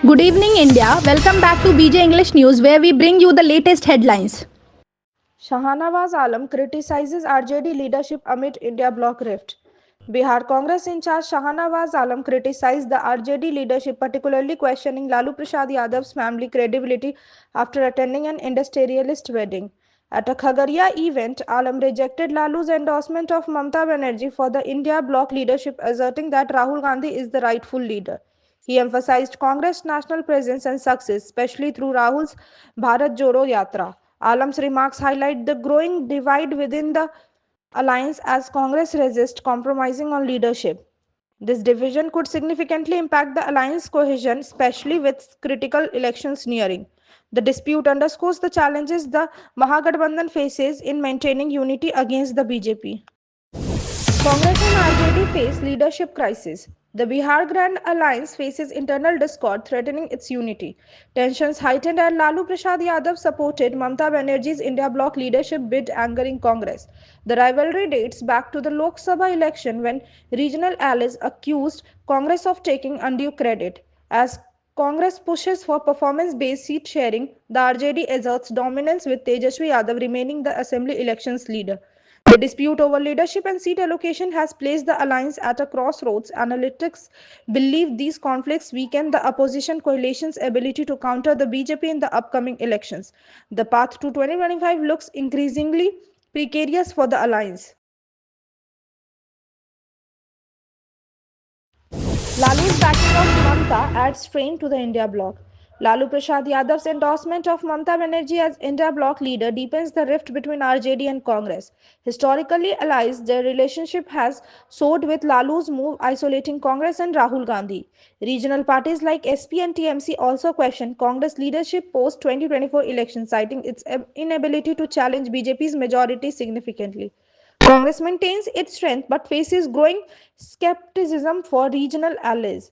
Good evening, India. Welcome back to BJ English News, where we bring you the latest headlines. Shahnawaz Alam criticizes RJD leadership amid India bloc rift. Bihar Congress in charge Shahnawaz Alam criticized the RJD leadership, particularly questioning Lalu Prasad Yadav's family credibility after attending an industrialist wedding. At a Khagaria event, Alam rejected Lalu's endorsement of Mamta Banerjee for the India bloc leadership, asserting that Rahul Gandhi is the rightful leader. He emphasized Congress' national presence and success, especially through Rahul's Bharat Jodo Yatra. Alam's remarks highlight the growing divide within the alliance as Congress resists compromising on leadership. This division could significantly impact the alliance cohesion, especially with critical elections nearing. The dispute underscores the challenges the Mahagathbandhan faces in maintaining unity against the BJP. Congress and RJD face leadership crisis. The Bihar Grand Alliance faces internal discord threatening its unity. Tensions heightened and Lalu Prasad Yadav supported Mamta Banerjee's India bloc leadership bid, angering Congress. The rivalry dates back to the Lok Sabha election when regional allies accused Congress of taking undue credit. As Congress pushes for performance-based seat sharing, the RJD asserts dominance with Tejaswi Yadav remaining the assembly elections leader. The dispute over leadership and seat allocation has placed the alliance at a crossroads. Analytics believe these conflicts weaken the opposition coalition's ability to counter the BJP in the upcoming elections. The path to 2025 looks increasingly precarious for the alliance. Lalu's backing of Mamta adds strain to the India bloc. Lalu Prasad Yadav's endorsement of Mamta Banerjee as India bloc leader deepens the rift between RJD and Congress. Historically allies, their relationship has soared with Lalu's move isolating Congress and Rahul Gandhi. Regional parties like SP and TMC also question Congress leadership post 2024 election, citing its inability to challenge BJP's majority significantly. Congress maintains its strength but faces growing skepticism for regional allies.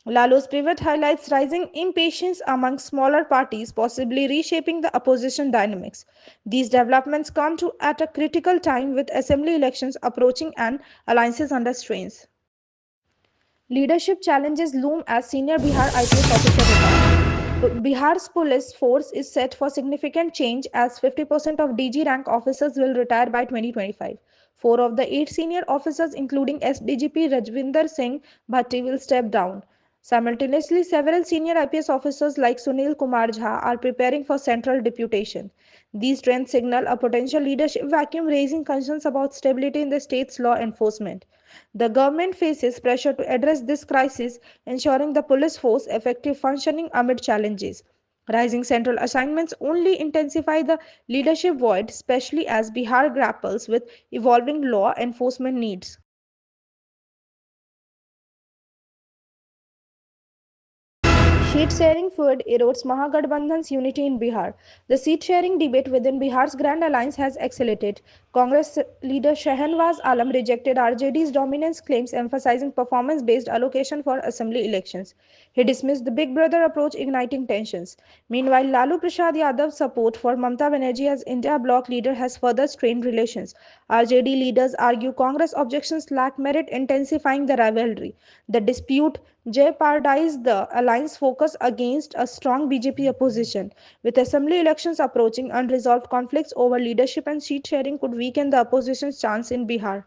Lalu's pivot highlights rising impatience among smaller parties, possibly reshaping the opposition dynamics. These developments come to at a critical time with assembly elections approaching and alliances under strains. Leadership challenges loom as senior Bihar IPS officer retires. Bihar's police force is set for significant change as 50% of DG rank officers will retire by 2025. Four of the eight senior officers, including SDGP Rajvinder Singh Bhatti, will step down. Simultaneously, several senior IPS officers like Sunil Kumar Jha are preparing for central deputation. These trends signal a potential leadership vacuum, raising concerns about stability in the state's law enforcement. The government faces pressure to address this crisis, ensuring the police force effective functioning amid challenges. Rising central assignments only intensify the leadership void, especially as Bihar grapples with evolving law enforcement needs. Seat sharing feud erodes Mahagathbandhan's unity in Bihar. The seat sharing debate within Bihar's Grand Alliance has escalated. Congress leader Shahnawaz Alam rejected RJD's dominance claims, emphasizing performance based allocation for assembly elections. He dismissed the Big Brother approach, igniting tensions. Meanwhile, Lalu Prasad Yadav's support for Mamta Banerjee as India bloc leader has further strained relations. RJD leaders argue Congress objections lack merit, intensifying the rivalry. The dispute jeopardized the alliance focus against a strong BJP opposition. With assembly elections approaching, unresolved conflicts over leadership and seat sharing could weaken the opposition's chance in Bihar.